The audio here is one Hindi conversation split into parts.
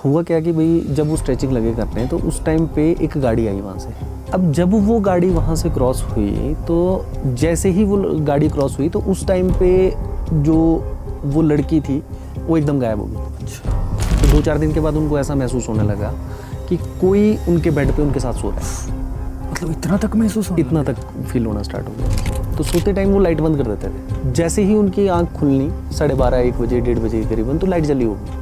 हुआ क्या कि भाई जब वो स्ट्रेचिंग लगे करने तो उस टाइम पे एक गाड़ी आई वहाँ से। अब जब वो गाड़ी वहाँ से क्रॉस हुई तो जैसे ही वो गाड़ी क्रॉस हुई तो उस टाइम पे जो वो लड़की थी वो एकदम गायब हो गई। तो 2-4 दिन के बाद उनको ऐसा महसूस होने लगा कि कोई उनके बेड पे उनके साथ सो रहा है। मतलब इतना तक महसूस होना? इतना तक फील होना स्टार्ट हो गया। तो सोते टाइम वो लाइट बंद कर देते थे। जैसे ही उनकी आंख खुलनी 12:30-1 बजे 1:30 बजे के करीबन तो लाइट जली होगी,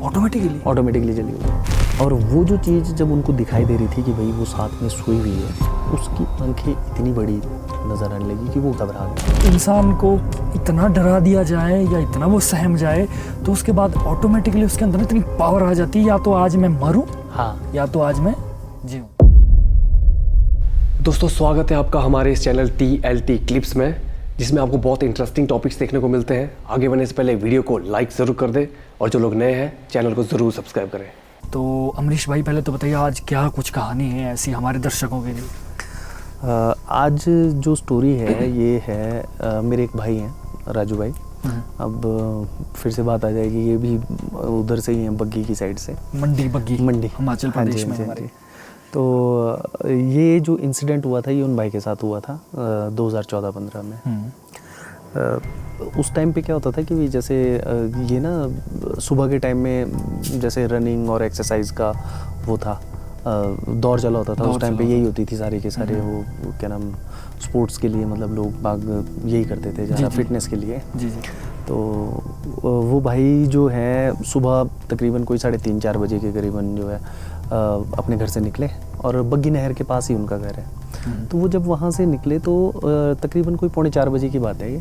ऑटोमेटिकली जली होगी। और वो जो चीज़ जब उनको दिखाई दे रही थी कि भाई वो साथ में सोई हुई है, उसकी आंखें इतनी बड़ी नज़र आने लगी कि वो घबरा गया। इंसान को इतना डरा दिया जाए या इतना वो सहम जाए तो उसके बाद ऑटोमेटिकली उसके अंदर इतनी पावर आ जाती है, या तो आज मैं मरूं, हाँ, या तो आज मैं जीऊं। दोस्तों स्वागत है आपका हमारे इस चैनल TLT क्लिप्स में, जिसमें आपको बहुत इंटरेस्टिंग टॉपिक्स देखने को मिलते हैं। आगे बढ़ने से पहले वीडियो को लाइक ज़रूर कर दें और जो लोग नए हैं चैनल को ज़रूर सब्सक्राइब करें। तो अमरीश भाई, पहले तो बताइए आज क्या कुछ कहानी है ऐसी हमारे दर्शकों के लिए? आज जो स्टोरी है ये है मेरे एक भाई हैं, राजू भाई। अब फिर से बात आ जाएगी, ये भी उधर से ही हैं, बग्गी की साइड से। मंडी हिमाचल हाँ प्रदेश जी, में हाँ हमारे। जी। तो ये जो इंसिडेंट हुआ था ये उन भाई के साथ हुआ था 2014-15 में। उस टाइम पे क्या होता था कि जैसे ये ना सुबह के टाइम में जैसे रनिंग और एक्सरसाइज का वो था, दौर चला होता था। उस टाइम पे यही होती थी सारे के सारे वो क्या नाम स्पोर्ट्स के लिए, मतलब लोग बाग यही करते थे ज़्यादा फिटनेस के लिए। जी। तो वो भाई जो है सुबह तकरीबन कोई 3:30-4 बजे के करीबन जो है अपने घर से निकले, और बग्गी नहर के पास ही उनका घर है। तो वो जब वहाँ से निकले तो तकरीबन कोई 3:45 बजे की बात है ये।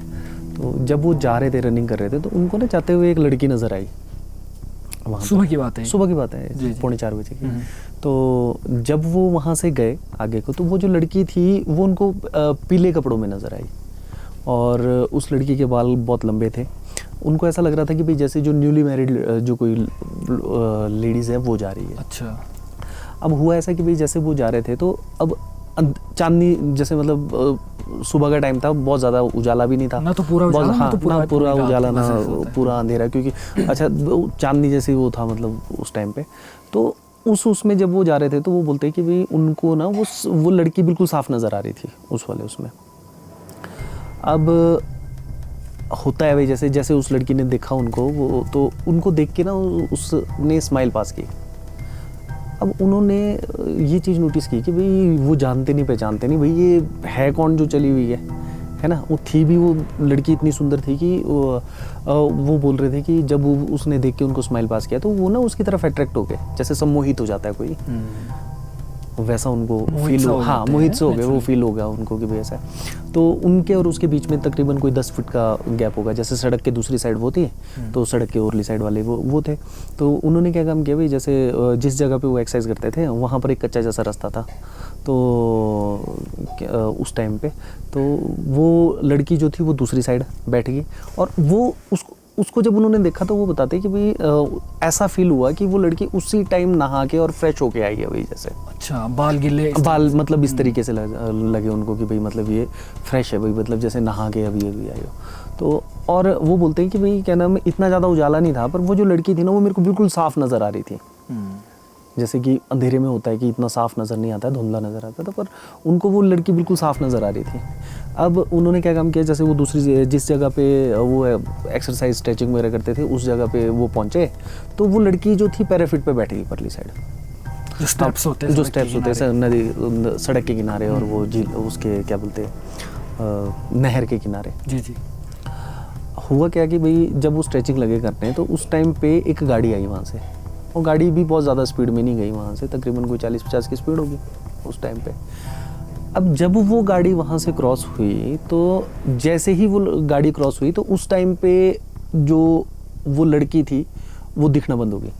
तो जब वो जा रहे थे, रनिंग कर रहे थे, तो उनको ना जाते हुए एक लड़की नज़र आई। सुबह की बात है 3:45 बजे की। तो जब वो वहाँ से गए आगे को, तो वो जो लड़की थी वो उनको पीले कपड़ों में नज़र आई, और उस लड़की के बाल बहुत लंबे थे। उनको ऐसा लग रहा था कि भाई जैसे जो न्यूली मैरिड जो कोई लेडीज़ है वो जा रही है। अच्छा। अब हुआ ऐसा कि भाई जैसे वो जा रहे थे तो अब चांदनी जैसे मतलब सुबह का टाइम था, बहुत ज़्यादा उजाला भी नहीं था ना, तो पूरा उजाला, हाँ, तो ना पूरा उजाला ना पूरा अंधेरा, अंधेरा, क्योंकि अच्छा चांदनी जैसे वो था मतलब उस टाइम पे। तो उसमें जब वो जा रहे थे तो वो बोलते हैं कि भाई उनको ना वो लड़की बिल्कुल साफ नज़र आ रही थी उस वाले उसमें। अब होता है भाई जैसे जैसे उस लड़की ने देखा उनको, वो तो उनको देख के ना उसने स्माइल पास की। अब उन्होंने ये चीज़ नोटिस की कि भाई वो जानते नहीं पहचानते नहीं, भाई ये है कौन जो चली हुई है ना। वो थी भी, वो लड़की इतनी सुंदर थी कि वो बोल रहे थे कि जब उसने देख के उनको स्माइल पास किया तो वो ना उसकी तरफ अट्रैक्ट हो गए, जैसे सम्मोहित हो जाता है कोई, वैसा उनको फील हो। हाँ, मोहित से हो गए, वो फील हो गया उनको कि भाई ऐसा है। तो उनके और उसके बीच में तकरीबन कोई 10 फीट का गैप होगा, जैसे सड़क के दूसरी साइड वो थी तो सड़क के ओरली साइड वाले वो थे। तो उन्होंने क्या काम किया भाई, जैसे जिस जगह पे वो एक्सरसाइज करते थे वहाँ पर एक कच्चा जैसा रास्ता था। तो उस टाइम पे तो वो लड़की जो थी वो दूसरी साइड बैठ गई, और वो उसको जब उन्होंने देखा तो वो बताते कि भाई ऐसा फील हुआ कि वो लड़की उसी टाइम नहा के और फ्रेश होके आई है भाई जैसे। अच्छा, बाल गिले, बाल मतलब इस तरीके से लगे उनको कि भाई मतलब ये फ्रेश है भाई, मतलब जैसे नहा के अभी आई हो। तो और वो बोलते हैं कि भाई क्या नाम, इतना ज़्यादा उजाला नहीं था, पर वो जो लड़की थी ना वो मेरे को बिल्कुल साफ नज़र आ रही थी। जैसे कि अंधेरे में होता है कि इतना साफ नज़र नहीं आता है, धुंधला नज़र आता था, पर उनको वो लड़की बिल्कुल साफ नज़र आ रही थी। अब उन्होंने क्या काम किया, जैसे वो दूसरी जिस जगह पे वो एक्सरसाइज स्ट्रेचिंग वगैरह करते थे उस जगह पे वो पहुँचे, तो वो लड़की जो थी पैराफिट पे बैठ गई परली साइड, जो स्टेप्स होते हैं नदी सड़क के किनारे, और वो झील उसके क्या बोलते हैं नहर के किनारे। जी। हुआ क्या कि भाई जब वो स्ट्रेचिंग लगे करने तो उस टाइम पे एक गाड़ी आई वहाँ से, और गाड़ी भी बहुत ज़्यादा स्पीड में नहीं गई वहाँ से, तकरीबन कोई 40-50 की स्पीड होगी उस टाइम पे। अब जब वो गाड़ी वहाँ से क्रॉस हुई तो जैसे ही वो गाड़ी क्रॉस हुई तो उस टाइम पे जो वो लड़की थी वो दिखना बंद हो गई,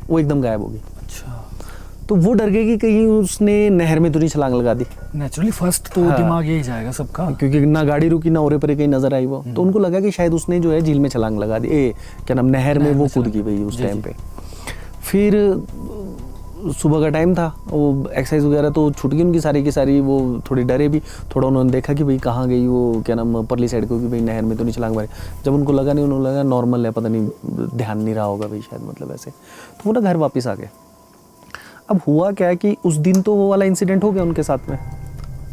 वो एकदम गायब हो गई। अच्छा। तो वो डर गई कि कहीं उसने नहर में तो नहीं छलांग लगा दी। नेचुरली फर्स्ट तो दिमाग यही जाएगा सबका, क्योंकि ना गाड़ी रुकी ना ओरे परे कहीं नजर आई वो, तो उनको लगा कि शायद उसने जो है झील में छलांग लगा दी, क्या नाम नहर में वो कूद गई भाई उस टाइम पे। फिर सुबह का टाइम था, वो एक्सरसाइज वगैरह तो छूट गई उनकी सारी की सारी। वो थोड़ी डरे भी, थोड़ा उन्होंने देखा कि भाई कहाँ गई वो, क्या नाम, परली साइड को, कि भाई नहर में तो नहीं छलांग मारी। जब उनको लगा नहीं, उन्होंने लगा नॉर्मल है, पता नहीं ध्यान नहीं रहा होगा भाई शायद, मतलब ऐसे। तो वो ना घर वापस आ गए। अब हुआ क्या है कि उस दिन तो वो वाला इंसिडेंट हो गया उनके साथ में।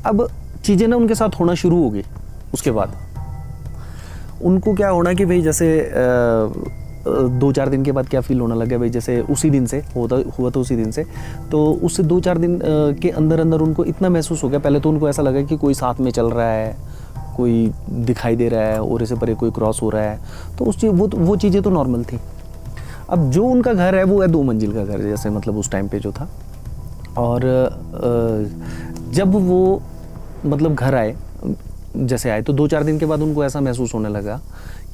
अब चीज़ें ना उनके साथ होना शुरू हो गई। उसके बाद उनको क्या होना कि भाई जैसे 2-4 दिन के बाद क्या फील होने लगा भाई, जैसे उसी दिन से हुआ तो उसी दिन से, तो उससे 2-4 दिन के अंदर अंदर उनको इतना महसूस हो गया। पहले तो उनको ऐसा लगा कि कोई साथ में चल रहा है, कोई दिखाई दे रहा है, और इससे परे कोई क्रॉस हो रहा है। तो वो चीज़ें तो नॉर्मल थी। अब जो उनका घर है वो है 2 मंजिल का घर, जैसे मतलब उस टाइम पे जो था। और जब वो मतलब घर आए, जैसे आए, तो 2-4 दिन के बाद उनको ऐसा महसूस होने लगा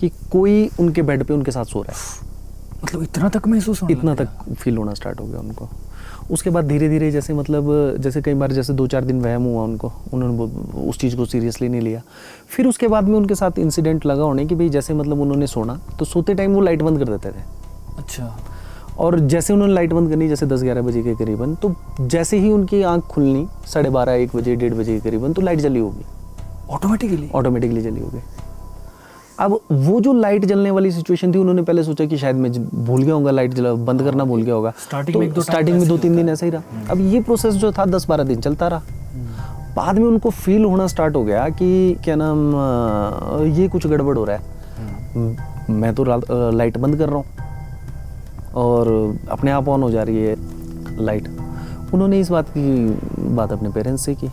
कि कोई उनके बेड पे उनके साथ सो रहा है। मतलब इतना तक महसूस होने इतना लग तक फील होना स्टार्ट हो गया उनको। उसके बाद धीरे धीरे जैसे मतलब जैसे कई बार जैसे 2-4 दिन वहम हुआ उनको, उन्होंने उस चीज़ को सीरियसली नहीं लिया। फिर उसके बाद में उनके साथ इंसिडेंट लगा होने कि भाई जैसे मतलब उन्होंने सोना, तो सोते टाइम वो लाइट बंद कर देते थे। अच्छा। और जैसे उन्होंने लाइट बंद करनी, जैसे 10-11 बजे के करीबन, तो जैसे ही उनकी आंख खुलनी 12:30-1 बजे 1:30 बजे के करीबन, तो लाइट जली होगी, ऑटोमेटिकली जली होगी। अब वो जो लाइट जलने वाली सिचुएशन थी, उन्होंने पहले सोचा कि शायद मैं भूल गया होगा, लाइट जला बंद करना भूल गया होगा। स्टार्टिंग में 2-3 दिन ऐसा ही रहा। अब ये प्रोसेस जो था 10-12 दिन चलता रहा। बाद में उनको फील होना स्टार्ट हो गया कि क्या नाम, ये कुछ गड़बड़ हो रहा है। मैं तो लाइट बंद कर रहा हूँ और अपने आप ऑन हो जा रही है लाइट। उन्होंने इस बात अपने पेरेंट्स से की।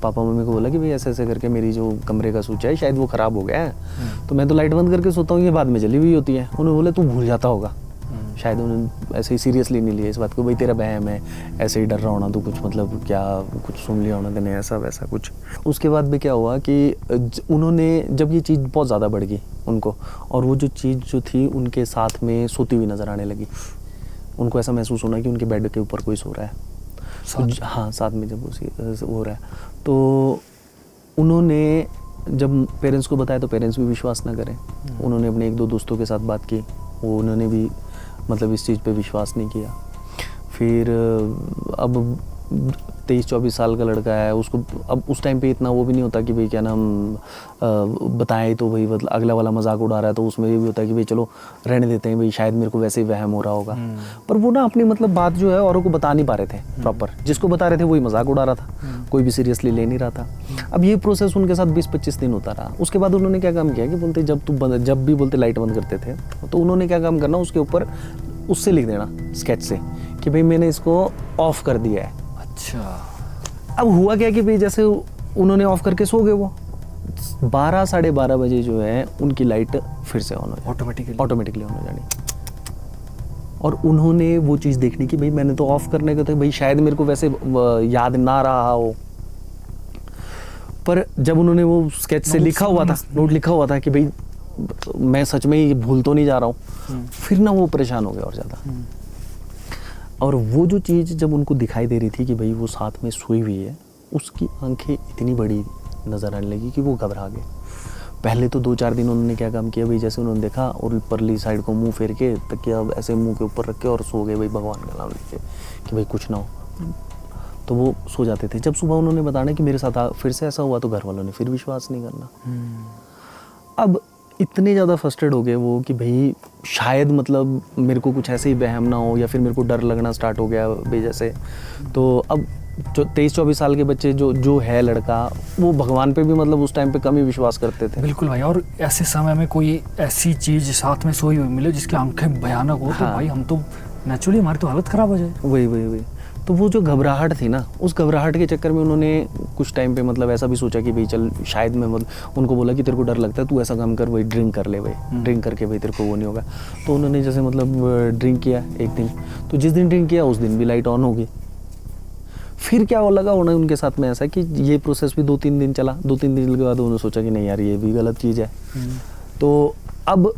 पापा मम्मी को बोला कि भाई ऐसे ऐसे करके मेरी जो कमरे का स्विच है शायद वो ख़राब हो गया है, तो मैं तो लाइट बंद करके सोता हूँ, ये बाद में जली हुई होती है। उन्होंने बोला तू भूल जाता होगा। शायद उन्होंने ऐसे ही सीरियसली नहीं लिया इस बात को, भाई तेरा बहम है, ऐसे ही डर रहा होना तू, कुछ मतलब क्या कुछ सुन लिया होना तेने, ऐसा वैसा कुछ। उसके बाद भी क्या हुआ कि उन्होंने जब ये चीज़ बहुत ज़्यादा बढ़ गई उनको, और वो जो चीज़ जो थी उनके साथ में सोती हुई नज़र आने लगी। उनको ऐसा महसूस होना कि उनके बेड के ऊपर कोई सो रहा है। हाँ, साथ में जब उसी हो रहा है, तो उन्होंने जब पेरेंट्स को बताया तो पेरेंट्स भी विश्वास ना करें। उन्होंने अपने 1-2 दोस्तों के साथ बात की, वो उन्होंने भी मतलब इस चीज़ पे विश्वास नहीं किया। फिर अब 23-24 साल का लड़का है, उसको अब उस टाइम पे इतना वो भी नहीं होता कि भाई क्या नाम बताएं तो भाई मतलब अगला वाला मजाक उड़ा रहा है, तो उसमें ये भी होता है कि भाई चलो रहने देते हैं, भाई शायद मेरे को वैसे ही वहम हो रहा होगा। पर वो ना अपनी मतलब बात जो है औरों को बता नहीं पा रहे थे प्रॉपर, जिसको बता रहे थे वही मजाक उड़ा रहा था, कोई भी सीरियसली ले नहीं रहा था। अब ये प्रोसेस उनके साथ 20-25 दिन होता रहा। उसके बाद उन्होंने क्या काम किया कि बोलते जब भी बोलते लाइट बंद करते थे, तो उन्होंने क्या काम करना, उसके ऊपर उससे लिख देना स्केच से कि भाई मैंने इसको ऑफ कर दिया है। अच्छा। अब हुआ क्या कि भाई जैसे उन्होंने ऑफ करके सो गए, वो 12-12:30 बजे जो है उनकी लाइट फिर से ऑन हो जानी, ऑटोमेटिकली ऑन हो जानी। और उन्होंने वो चीज़ देखनी कि भाई मैंने तो ऑफ करने का था, भाई शायद मेरे को वैसे याद ना रहा हो। पर जब उन्होंने वो स्केच से लिखा हुआ था, नोट लिखा हुआ था कि भाई मैं सच में ये भूल तो नहीं जा रहा हूँ, फिर ना वो परेशान हो गया और ज़्यादा। और वो जो चीज़ जब उनको दिखाई दे रही थी कि भाई वो साथ में सोई हुई है, उसकी आंखें इतनी बड़ी नज़र आने लगी कि वो घबरा गए। पहले तो 2-4 दिन उन्होंने क्या काम किया भाई, जैसे उन्होंने देखा और परली साइड को मुंह फेर के तकिया ऐसे मुंह के ऊपर रख के और सो गए भाई, भगवान का नाम लेके कि भाई कुछ ना हो, तो वो सो जाते थे। जब सुबह उन्होंने बताना कि मेरे साथ फिर से ऐसा हुआ, तो घर वालों ने फिर विश्वास नहीं करना। अब इतने ज़्यादा फ्रस्ट्रेट हो गए वो कि भाई शायद मतलब मेरे को कुछ ऐसे ही वहम ना हो, या फिर मेरे को डर लगना स्टार्ट हो गया भाई जैसे। तो अब जो 23-24 साल के बच्चे जो है लड़का, वो भगवान पे भी मतलब उस टाइम पे कम ही विश्वास करते थे। बिल्कुल भाई, और ऐसे समय में कोई ऐसी चीज़ साथ में सोई हुई मिले जिसकी आंखें भयानक हो, तो भाई हम तो नेचुरली हमारी तो हालत ख़राब हो जाए। वही तो वो जो घबराहट थी ना, उस घबराहट के चक्कर में उन्होंने कुछ टाइम पे मतलब ऐसा भी सोचा कि भाई चल शायद मैं मतलब उनको बोला कि तेरे को डर लगता है, तू ऐसा काम कर भाई, ड्रिंक कर ले भाई, ड्रिंक करके भाई तेरे को वो नहीं होगा। तो उन्होंने जैसे मतलब ड्रिंक किया एक दिन, तो जिस दिन ड्रिंक किया उस दिन भी लाइट ऑन होगी। फिर क्या लगा होना उनके साथ में ऐसा कि ये प्रोसेस भी 2-3 दिन चला। 2-3 दिन के बाद उन्होंने सोचा कि नहीं यार ये भी गलत चीज़ है। तो अब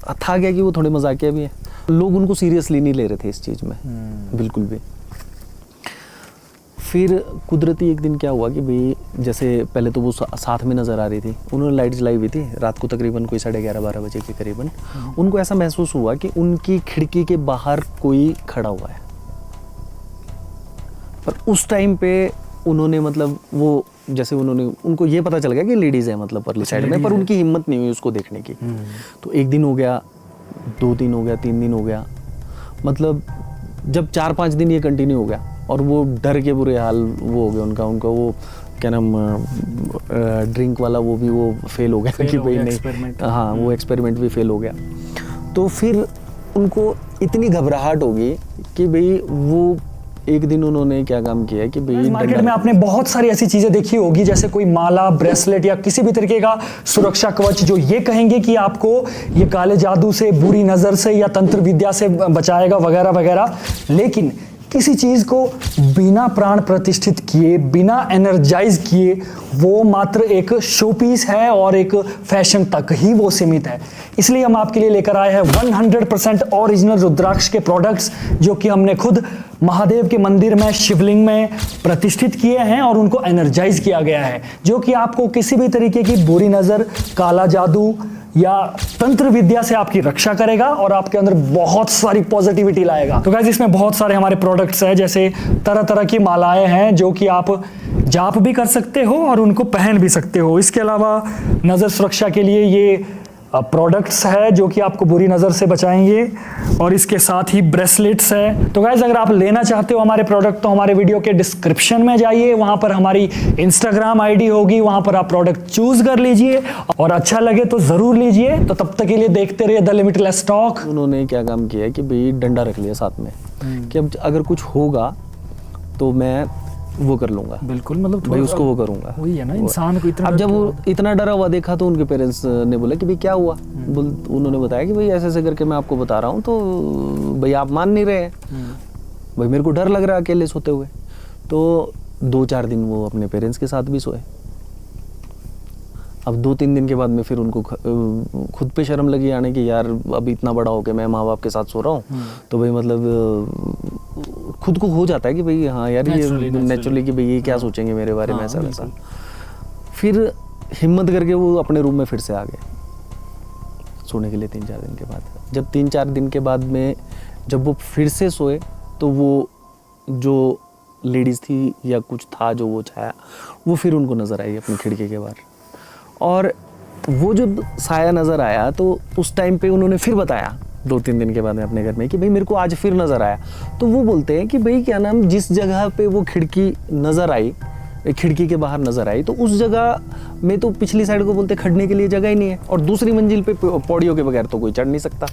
था क्या कि वो थोड़े मजाकिया भी है, लोग उनको सीरियसली नहीं ले रहे थे इस चीज़ में बिल्कुल भी। फिर कुदरती एक दिन क्या हुआ कि भाई जैसे पहले तो वो साथ में नज़र आ रही थी, उन्होंने लाइट जलाई हुई थी रात को तकरीबन कोई 11:30-12 बजे के करीबन। उनको ऐसा महसूस हुआ कि उनकी खिड़की के बाहर कोई खड़ा हुआ है। पर उस टाइम पे उन्होंने मतलब वो जैसे उनको ये पता चल गया कि लेडीज़ है मतलब परली साइड में, पर उनकी हिम्मत नहीं हुई उसको देखने की। तो एक दिन हो गया, 2 दिन हो गया, 3 दिन हो गया, मतलब जब 4-5 दिन ये कंटिन्यू हो गया और वो डर के बुरे हाल वो हो गया उनका वो क्या नाम ड्रिंक वाला वो भी वो फेल हो गया कि भाई नहीं, हाँ वो एक्सपेरिमेंट भी फेल हो गया। तो फिर उनको इतनी घबराहट होगी कि भाई वो एक दिन उन्होंने क्या काम किया कि भाई मार्केट में आपने बहुत सारी ऐसी चीजें देखी होगी, जैसे कोई माला, ब्रेसलेट या किसी भी तरीके का सुरक्षा कवच जो ये कहेंगे कि आपको ये काले जादू से, बुरी नजर से या तंत्र विद्या से बचाएगा वगैरह वगैरह। लेकिन किसी चीज को बिना प्राण प्रतिष्ठित किए, बिना एनर्जाइज किए, वो मात्र एक शो पीस है और एक फैशन तक ही वो सीमित है। इसलिए हम आपके लिए लेकर आए हैं 100% ओरिजिनल रुद्राक्ष के प्रोडक्ट्स, जो कि हमने खुद महादेव के मंदिर में, शिवलिंग में प्रतिष्ठित किए हैं और उनको एनर्जाइज किया गया है, जो कि आपको किसी भी तरीके की बुरी नजर, काला जादू या तंत्र विद्या से आपकी रक्षा करेगा और आपके अंदर बहुत सारी पॉजिटिविटी लाएगा। तो गाइस इसमें बहुत सारे हमारे प्रोडक्ट्स हैं, जैसे तरह तरह की मालाएं हैं जो कि आप जाप भी कर सकते हो और उनको पहन भी सकते हो। इसके अलावा नज़र सुरक्षा के लिए ये प्रोडक्ट्स है जो कि आपको बुरी नज़र से बचाएंगे, और इसके साथ ही ब्रेसलेट्स है। तो गाइस अगर आप लेना चाहते हो हमारे प्रोडक्ट तो हमारे वीडियो के डिस्क्रिप्शन में जाइए, वहां पर हमारी इंस्टाग्राम आईडी होगी, वहां पर आप प्रोडक्ट चूज कर लीजिए और अच्छा लगे तो जरूर लीजिए। तो तब तक के लिए देखते रहिए द लिमिटलेस स्टॉक। उन्होंने क्या काम किया कि भाई डंडा रख लिया साथ में कि अब अगर कुछ होगा तो मैं वो कर लूंगा, बिल्कुल, मतलब भाई उसको वो करूंगा। वही है ना, इंसान को इतना अब जब वो इतना डरा हुआ देखा तो उनके पेरेंट्स ने बोला कि भाई क्या हुआ। उन्होंने बताया कि भाई ऐसे ऐसे करके मैं आपको बता रहा हूँ, तो भाई आप मान नहीं रहे हैं, भाई मेरे को डर लग रहा है अकेले सोते हुए। तो 2-4 दिन वो अपने पेरेंट्स के साथ भी सोए। अब 2-3 दिन के बाद में फिर उनको खुद पे शर्म लगी आने की, यार अब इतना बड़ा हो के मैं माँ बाप के साथ सो रहा हूँ, तो भाई मतलब खुद को हो जाता है कि भाई हाँ यार ये नेचुरली कि भाई ये क्या सोचेंगे मेरे बारे में, ऐसा वैसा। फिर हिम्मत करके वो अपने रूम में फिर से आ गए सोने के लिए 3-4 दिन के बाद। जब 3-4 दिन के बाद में जब वो फिर से सोए तो वो जो लेडीज़ थी या कुछ था जो वो छाया वो फिर उनको नज़र आई अपनी खिड़की के बाहर। और वो जब साया नज़र आया तो उस टाइम पे उन्होंने फिर बताया 2-3 दिन के बाद में अपने घर में कि भाई मेरे को आज फिर नज़र आया। तो वो बोलते हैं कि भाई क्या नाम, जिस जगह पे वो खिड़की नज़र आई, खिड़की के बाहर नज़र आई, तो उस जगह में तो पिछली साइड को बोलते खड़ने के लिए जगह ही नहीं है, और दूसरी मंजिल पे पौड़ियों के बगैर तो कोई चढ़ नहीं सकता।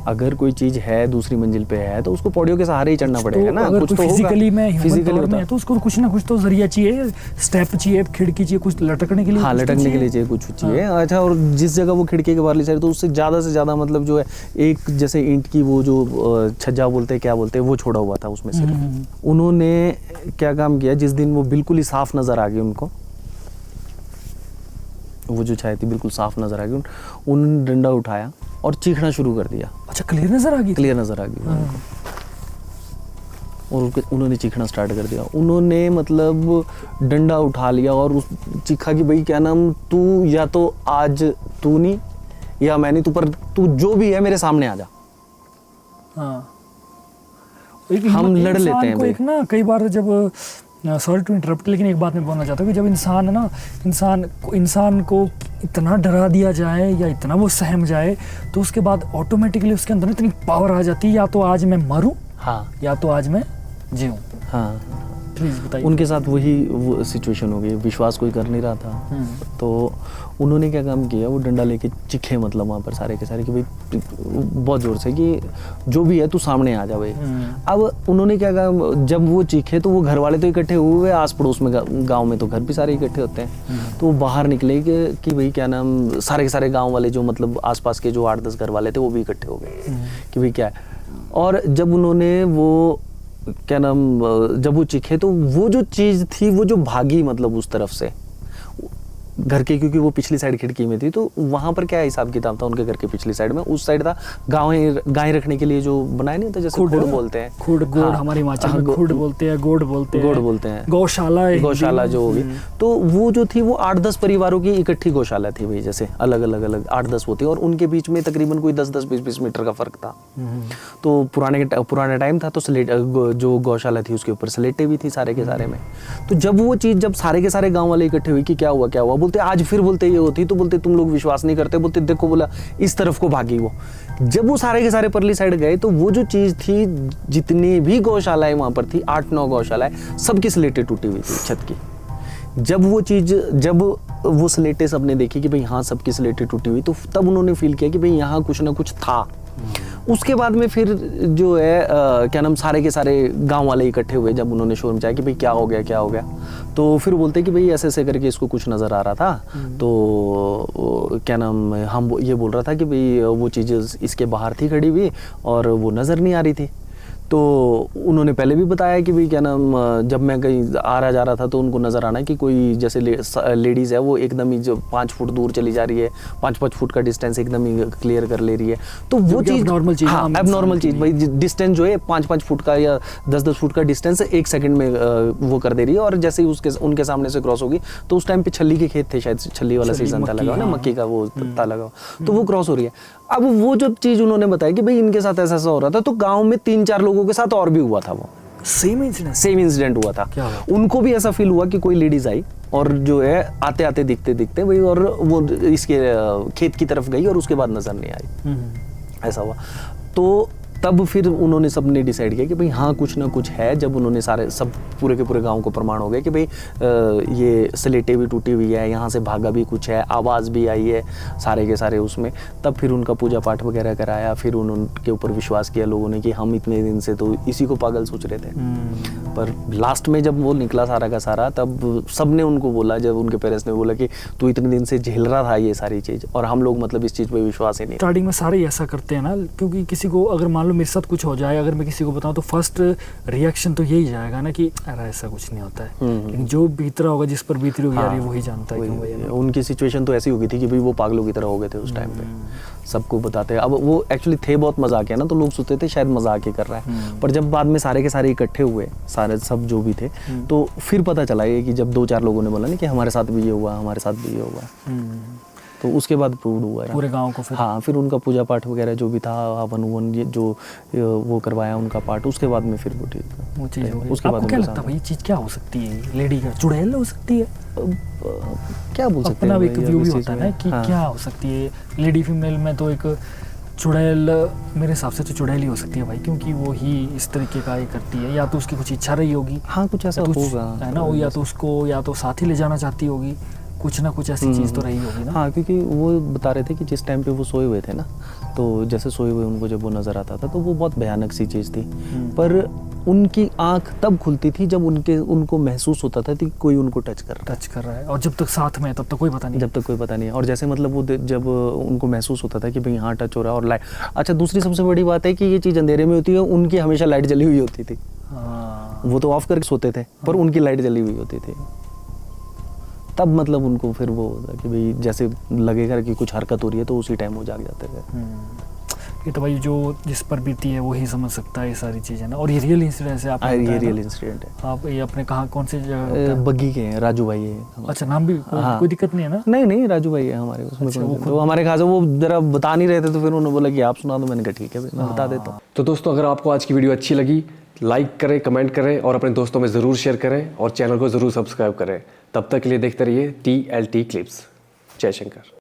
अगर कोई चीज है दूसरी मंजिल पे है तो उसको पौड़ियों के सहारे ही चढ़ना पड़ेगा ना, कुछ तो फिजिकली में फिजिकली में है तो उसको कुछ ना कुछ तो जरिया चाहिए, स्टेप चाहिए, खिड़की चाहिए, कुछ लटकने के लिए, हाँ लटकने के लिए चाहिए, कुछ चाहिए। अच्छा, और जिस जगह वो खिड़की के बाहरली साइड तो उससे ज़्यादा मतलब जो है एक जैसे ईंट की वो जो छज्जा बोलते हैं क्या बोलते हैं वो छोड़ा हुआ था उसमें से। उन्होंने क्या काम किया, जिस दिन वो बिल्कुल ही साफ नज़र आ गई उनको, वो जो छाया थी बिल्कुल साफ नज़र आ गई, उन्होंने डंडा उठाया और चीखना शुरू कर दिया। अच्छा, क्लियर नजर आ गई, क्लियर नजर आ गई उनको, और उन्होंने चीखना स्टार्ट कर दिया। उन्होंने मतलब डंडा उठा लिया और उस चीखा कि भाई क्या नाम, तू या तो आज तू नहीं या मैं नहीं, तू पर तू जो भी है मेरे सामने आ जा। हाँ, हम लड़ लेते हैं भाई। एक ना कई बार जब, सॉरी टू इंटरप्ट, लेकिन एक बात मैं बोलना चाहता हूँ कि जब इंसान है ना, इंसान को इतना डरा दिया जाए या इतना वो सहम जाए तो उसके बाद ऑटोमेटिकली उसके अंदर इतनी पावर आ जाती है, या तो आज मैं मरूं, हाँ, या तो आज मैं जीऊं। हाँ, प्लीज़ बताइए। उनके साथ वही वो सिचुएशन हो गई, विश्वास कोई कर नहीं रहा था। तो उन्होंने क्या काम किया, वो डंडा लेके चीखे मतलब वहाँ पर सारे के सारे कि भाई बहुत ज़ोर से कि जो भी है तू सामने आ जा भाई। अब उन्होंने क्या कहा, जब वो चीखे तो वो घर वाले तो इकट्ठे हुए, आस पड़ोस में गाँव में तो घर भी सारे इकट्ठे होते हैं। तो वो बाहर निकले कि भाई क्या नाम, सारे के सारे गाँव वाले जो मतलब आसपास के जो 8-10 घर वाले थे वो भी इकट्ठे हो गए कि भाई क्या है। और जब उन्होंने वो क्या नाम, जब वो चीखे तो वो जो चीज़ थी वो जो भागी मतलब उस तरफ से, घर के, क्योंकि वो पिछली साइड खिड़की में थी, तो वहाँ पर क्या हिसाब किताब था उनके घर के पिछली साइड में, उस साइड था गाय रखने के लिए जो बनाया नहीं था, जैसे खुड बोलते हैं, खुड गोड़, हमारे हिमाचल में खुड बोलते हैं, गोड़ बोलते हैं, गौशाला जो होगी। तो वो जो थी वो 8-10 परिवारों की इकट्ठी गौशाला थी भाई, जैसे अलग अलग 8-10 होती, और उनके बीच में तकरीबन कोई 10-10 20-20 मीटर का फर्क था। तो पुराने टाइम था, तो जो गौशाला थी उसके ऊपर स्लेटें भी थी सारे के सारे में। तो जब वो चीज़, जब सारे के सारे गांव वाले इकट्ठे हुए कि क्या हुआ, बोलते आज फिर बोलते ये होती, तो बोलते तुम लोग विश्वास नहीं करते, बोलते देखो, बोला इस तरफ को भागी वो। जब वो सारे के सारे परली साइड गए, तो वो जो चीज़ थी, जितनी भी गौशालाएं वहाँ पर थी, 8-9 गौशालाएं, सबकी स्लेटें टूटी हुई थी छत की। जब वो स्लेटें सबने देखी कि भाई हाँ सबकी स्लेटें टूटी हुई, तो तब उन्होंने फील किया कि भाई यहाँ कुछ ना कुछ था। उसके बाद में फिर जो है क्या नाम, सारे के सारे गांव वाले इकट्ठे हुए, जब उन्होंने शोर मचाया कि भाई क्या हो गया, तो फिर बोलते कि भाई ऐसे करके इसको कुछ नज़र आ रहा था, तो क्या नाम, हम ये बोल रहा था कि भाई वो चीज़ इसके बाहर थी खड़ी हुई और वो नज़र नहीं आ रही थी। तो उन्होंने पहले भी बताया कि भाई क्या नाम, जब मैं कहीं आ जा रहा था तो उनको नज़र आना कि कोई जैसे लेडीज़ है वो एकदम ही जो 5 फुट दूर चली जा रही है, 5-5 फुट का डिस्टेंस एकदम ही क्लियर कर ले रही है। तो वो चीज़ नॉर्मल चीज़, हाँ एबनॉर्मल चीज़ भाई, डिस्टेंस जो है 5-5 फुट का या 10-10 फुट का डिस्टेंस 1 सेकंड में वो कर दे रही है। और जैसे ही उनके सामने से क्रॉस होगी, तो उस टाइम पे छल्ली के खेत थे, शायद छल्ली वाला सीजन था लगा ना, मक्की का वो था लगा, तो वो क्रॉस हो रही है। अब वो जो चीज़ उन्होंने बताया कि भाई इनके साथ ऐसा हो रहा था, तो गाँव में 3-4 लोगों के साथ और भी हुआ था, वो सेम इंसिडेंट हुआ था। उनको भी ऐसा फील हुआ कि कोई लेडीज आई और जो है आते आते दिखते भाई, और वो इसके खेत की तरफ गई और उसके बाद नजर नहीं आई, ऐसा हुआ। तो तब फिर उन्होंने सबने डिसाइड किया कि भाई हाँ कुछ ना कुछ है। जब उन्होंने सब पूरे के पूरे गांव को प्रमाण हो गया कि भाई ये स्लेटें भी टूटी हुई है, यहाँ से भागा भी कुछ है, आवाज़ भी आई है सारे के सारे उसमें, तब फिर उनका पूजा पाठ वगैरह कराया। फिर उनके ऊपर विश्वास किया लोगों ने कि हम इतने दिन से तो इसी को पागल सोच रहे थे। पर लास्ट में जब वो निकला सारा का सारा, तब सब ने उनको बोला, जब उनके पेरेंट्स ने बोला कि तू इतने दिन से झेल रहा था ये सारी चीज़, और हम लोग मतलब इस चीज़ पर विश्वास ही नहीं। स्टार्टिंग में सारे ऐसा करते हैं ना, क्योंकि किसी को अगर मान लो मेरे साथ कुछ हो जाए, अगर मैं किसी को बताऊं, तो फर्स्ट रिएक्शन तो यही जाएगा ना कि अरे ऐसा कुछ नहीं होता है। लेकिन जो बीत रहा होगा, जिस पर बीत रही होगी यार, वही जानता है क्यों। उनकी सिचुएशन तो ऐसी हो गई थी कि भाई वो पागलों की तरह हो गए थे उस टाइम पे, सबको बताते। अब वो एक्चुअली थे बहुत मजाक है ना, तो लोग सोचते थे शायद मजाक ही कर रहा है। पर जब बाद में सारे के सारे इकट्ठे हुए, सारे सब जो भी थे, तो फिर पता चला ये कि जब 2-4 लोगों ने बोला ना कि हमारे साथ भी ये हुआ, हमारे साथ भी ये हुआ, तो उसके बाद प्रूव हुआ है पूरे गांव को। फिर हाँ, फिर उनका पूजा पाठ वगैरह जो भी था, हवन ये जो वो करवाया उनका पाठ, उसके बाद में फिर वो ठीक वो चीज़ हो गई। उसके बाद आपको क्या लगता है भाई, ये चीज़ क्या हो सकती है? लेडी का चुड़ैल हो सकती है? क्या बोल सकते हैं, अपना एक व्यू भी होता है ना कि क्या हो सकती है। लेडी फीमेल में तो एक चुड़ैल, मेरे हिसाब से तो चुड़ैल ही हो सकती है भाई, क्योंकि वो ही इस तरीके का ये करती है। या तो उसकी कुछ इच्छा रही होगी, हाँ कुछ ऐसा होगा है ना, या तो उसको या तो साथ ही ले जाना चाहती होगी, कुछ ना कुछ ऐसी चीज़ तो रही होगी ना। हाँ, क्योंकि वो बता रहे थे कि जिस टाइम पे वो सोए हुए थे ना, तो जैसे सोए हुए उनको जब वो नज़र आता था, तो वो बहुत भयानक सी चीज़ थी। पर उनकी आंख तब खुलती थी जब उनको महसूस होता था कि कोई उनको टच कर रहा है, और जब तक साथ में तब तक कोई पता नहीं, जब तक कोई पता नहीं है। और जैसे मतलब वो जब उनको महसूस होता था कि भाई हाँ टच हो रहा है, और लाइट। अच्छा, दूसरी सबसे बड़ी बात है कि ये चीज़ अंधेरे में होती है, उनकी हमेशा लाइट जली हुई होती थी। वो तो ऑफ करके सोते थे, पर उनकी लाइट जली हुई होती थी। तब मतलब उनको फिर वो होता कि भाई जैसे लगेगा कि कुछ हरकत हो रही है, तो उसी टाइम वो जाग जाते थे। ये तो भाई जो जिस पर बीती है वो ही समझ सकता है ये सारी चीज़ें ना। और ये रियल इंसिडेंट है, आप ये रियल इंसिडेंट है। आप ये अपने कहाँ कौन से जगह? बग्गी के हैं, राजू भाई है। अच्छा, नाम भी कोई दिक्कत नहीं है ना? नहीं, राजू भाई है हमारे उसमें। तो हमारे खास वो जरा बता नहीं रहे थे, तो फिर उन्होंने बोला कि आप सुना दो। मैंने कहा ठीक है, मैं बता देता हूँ। तो दोस्तों, अगर आपको आज की वीडियो अच्छी लगी, लाइक करें, कमेंट करें और अपने दोस्तों में ज़रूर शेयर करें, और चैनल को ज़रूर सब्सक्राइब करें। तब तक के लिए देखते रहिए TLT क्लिप्स। जय शंकर।